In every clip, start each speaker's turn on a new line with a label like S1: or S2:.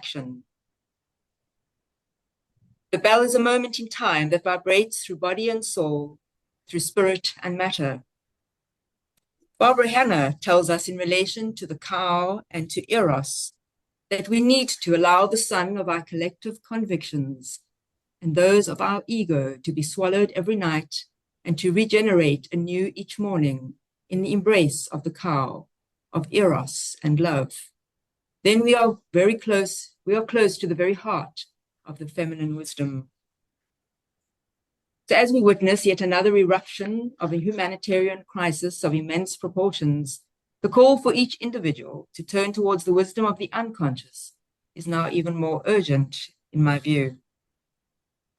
S1: action. The bell is a moment in time that vibrates through body and soul, through spirit and matter. Barbara Hanna tells us in relation to the cow and to Eros that we need to allow the sun of our collective convictions and those of our ego to be swallowed every night and to regenerate anew each morning in the embrace of the cow, of Eros and love. Then we are close to the very heart of the feminine wisdom. So as we witness yet another eruption of a humanitarian crisis of immense proportions, the call for each individual to turn towards the wisdom of the unconscious is now even more urgent, in my view.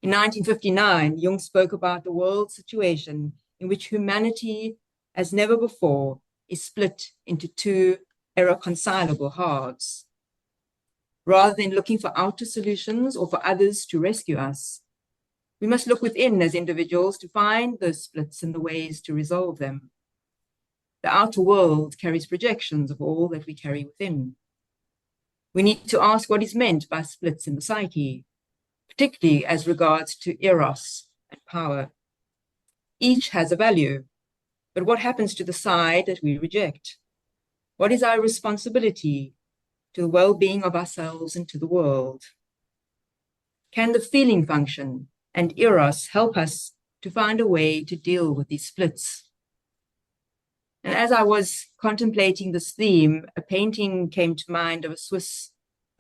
S1: In 1959, Jung spoke about the world situation in which humanity, as never before, is split into two irreconcilable halves. Rather than looking for outer solutions or for others to rescue us, we must look within as individuals to find those splits and the ways to resolve them. The outer world carries projections of all that we carry within. We need to ask what is meant by splits in the psyche, particularly as regards to Eros and power. Each has a value, but what happens to the side that we reject? What is our responsibility to the well-being of ourselves and to the world? Can the feeling function and Eros help us to find a way to deal with these splits? And as I was contemplating this theme, a painting came to mind of a Swiss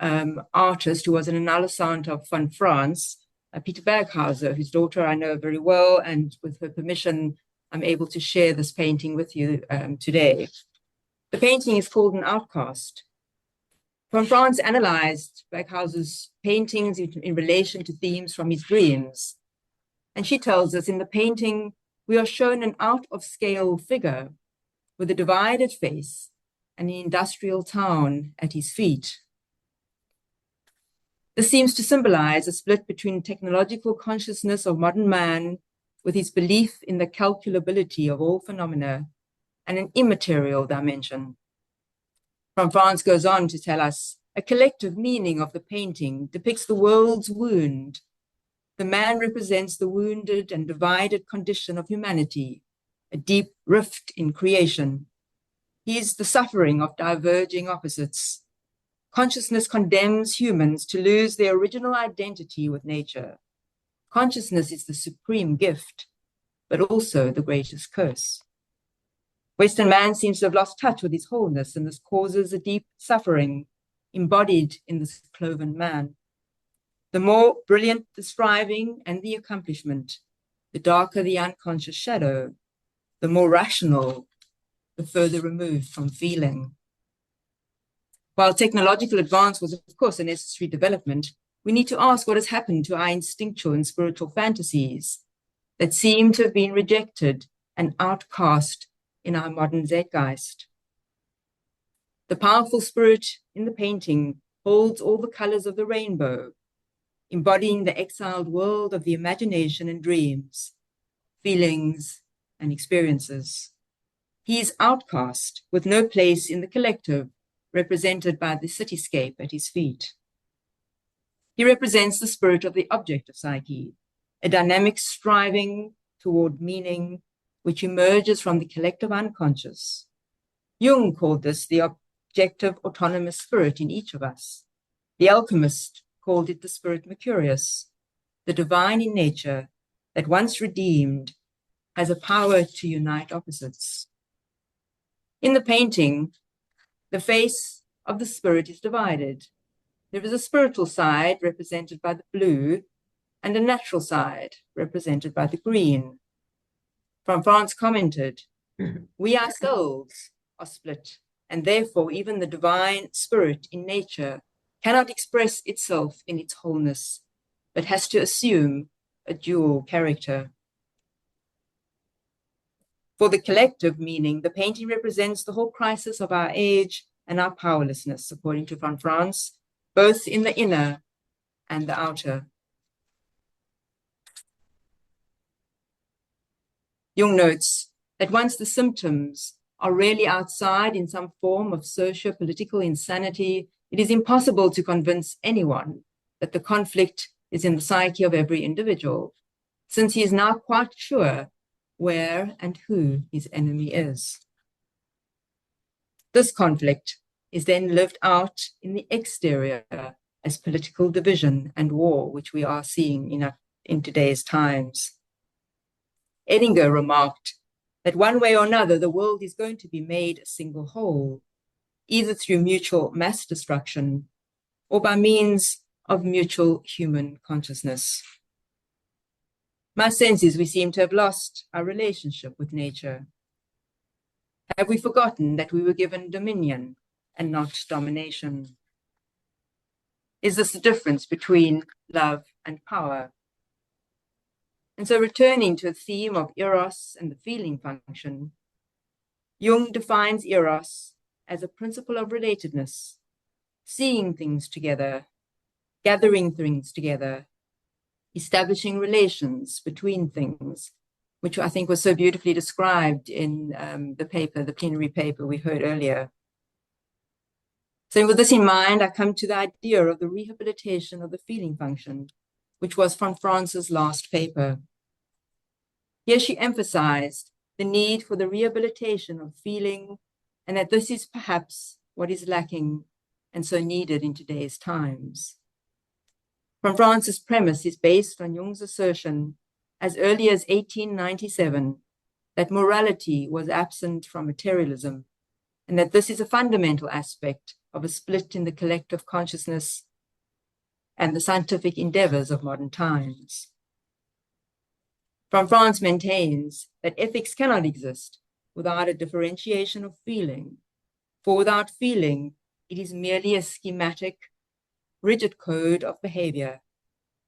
S1: artist who was an adolescent from France, Peter Berghauser, whose daughter I know very well, and with her permission, I'm able to share this painting with you today. The painting is called An Outcast. Von Franz analyzed Berghauser's paintings in relation to themes from his dreams. And she tells us in the painting, we are shown an out-of-scale figure with a divided face and an industrial town at his feet. This seems to symbolize a split between technological consciousness of modern man with his belief in the calculability of all phenomena and an immaterial dimension. Von Franz goes on to tell us, a collective meaning of the painting depicts the world's wound. The man represents the wounded and divided condition of humanity, a deep rift in creation. He is the suffering of diverging opposites. Consciousness condemns humans to lose their original identity with nature. Consciousness is the supreme gift, but also the greatest curse. Western man seems to have lost touch with his wholeness, and this causes a deep suffering embodied in this cloven man. The more brilliant the striving and the accomplishment, the darker the unconscious shadow, the more rational, the further removed from feeling. While technological advance was, of course, a necessary development, we need to ask what has happened to our instinctual and spiritual fantasies that seem to have been rejected and outcast in our modern zeitgeist. The powerful spirit in the painting holds all the colors of the rainbow, embodying the exiled world of the imagination and dreams, feelings and experiences. He is outcast with no place in the collective, represented by the cityscape at his feet. He represents the spirit of the objective psyche, a dynamic striving toward meaning which emerges from the collective unconscious. Jung called this the objective autonomous spirit in each of us. The alchemist called it the spirit mercurius, the divine in nature that once redeemed has a power to unite opposites. In the painting, the face of the spirit is divided. There is a spiritual side represented by the blue and a natural side represented by the green. Von Franz commented, we ourselves are split, and therefore even the divine spirit in nature cannot express itself in its wholeness, but has to assume a dual character. For the collective meaning, the painting represents the whole crisis of our age and our powerlessness, according to Von Franz, both in the inner and the outer. Jung notes that once the symptoms are really outside in some form of socio-political insanity, it is impossible to convince anyone that the conflict is in the psyche of every individual, since he is now quite sure where and who his enemy is. This conflict is then lived out in the exterior as political division and war, which we are seeing in today's times. Edinger remarked that one way or another, the world is going to be made a single whole, either through mutual mass destruction or by means of mutual human consciousness. My sense is we seem to have lost our relationship with nature. Have we forgotten that we were given dominion and not domination? Is this the difference between love and power? And so, returning to the theme of Eros and the feeling function, Jung defines Eros as a principle of relatedness, seeing things together, gathering things together, establishing relations between things, which I think was so beautifully described in the plenary paper we heard earlier. So with this in mind, I come to the idea of the rehabilitation of the feeling function, which was von Franz's last paper. Here she emphasized the need for the rehabilitation of feeling, and that this is perhaps what is lacking and so needed in today's times. Von Franz's premise is based on Jung's assertion as early as 1897 that morality was absent from materialism, and that this is a fundamental aspect of a split in the collective consciousness and the scientific endeavors of modern times. Von Franz maintains that ethics cannot exist without a differentiation of feeling, for without feeling, it is merely a schematic, rigid code of behavior,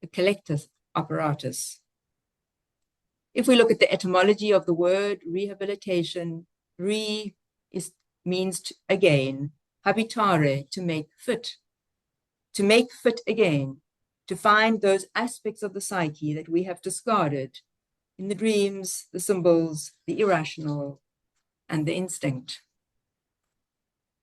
S1: a collective apparatus. If we look at the etymology of the word rehabilitation, means to, again, habitare, to make fit again, to find those aspects of the psyche that we have discarded in the dreams, the symbols, the irrational, and the instinct.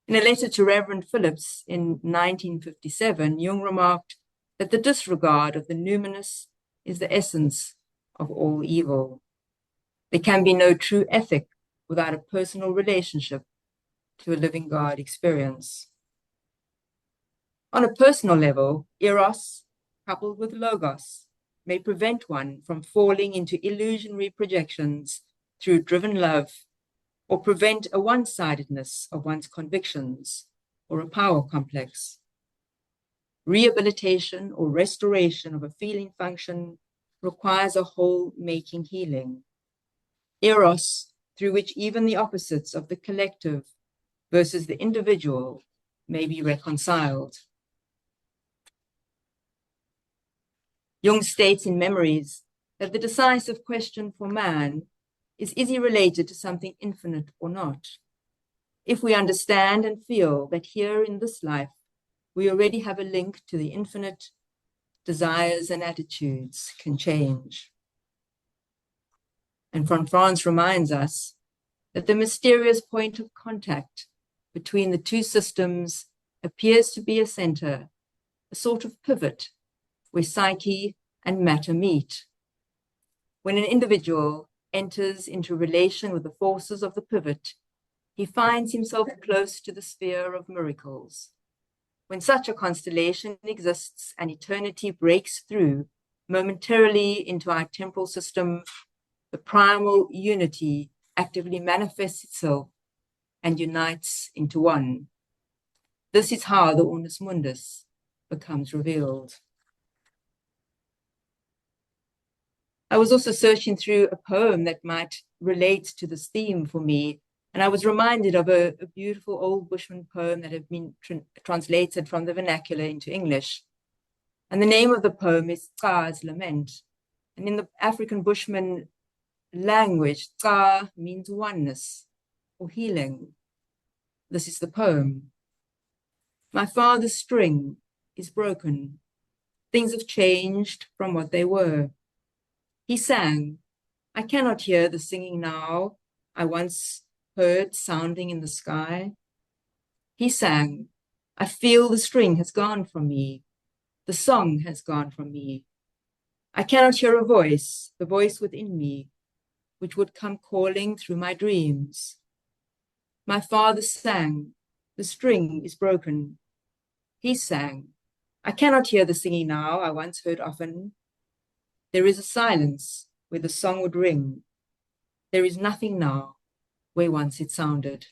S1: In a letter to Reverend Phillips in 1957, Jung remarked that the disregard of the numinous is the essence of all evil. There can be no true ethic without a personal relationship to a living God experience. On a personal level, Eros, coupled with Logos, may prevent one from falling into illusionary projections through driven love, or prevent a one-sidedness of one's convictions or a power complex. Rehabilitation or restoration of a feeling function requires a whole-making healing. Eros, through which even the opposites of the collective versus the individual may be reconciled. Jung states in Memories that the decisive question for man is he related to something infinite or not? If we understand and feel that here in this life, we already have a link to the infinite, desires and attitudes can change. And von Franz reminds us that the mysterious point of contact between the two systems appears to be a center, a sort of pivot where psyche and matter meet. When an individual enters into relation with the forces of the pivot, he finds himself close to the sphere of miracles. When such a constellation exists and eternity breaks through momentarily into our temporal system, the primal unity actively manifests itself and unites into one. This is how the Unus Mundus becomes revealed. I was also searching through a poem that might relate to this theme for me, and I was reminded of a beautiful old Bushman poem that had been translated from the vernacular into English. And the name of the poem is Tsa's Lament. And in the African Bushman language, Tsa means oneness or healing. This is the poem. My father's string is broken. Things have changed from what they were. He sang, I cannot hear the singing now I once heard sounding in the sky. He sang, I feel the string has gone from me. The song has gone from me. I cannot hear a voice, the voice within me, which would come calling through my dreams. My father sang, the string is broken. He sang. I cannot hear the singing now I once heard often. There is a silence where the song would ring. There is nothing now where once it sounded.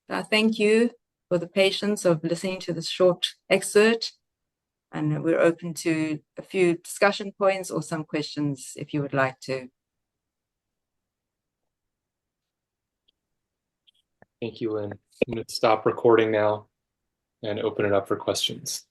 S1: I thank you for the patience of listening to this short excerpt, and we're open to a few discussion points or some questions if you would like to.
S2: Thank you, Lynne. I'm going to stop recording now and open it up for questions.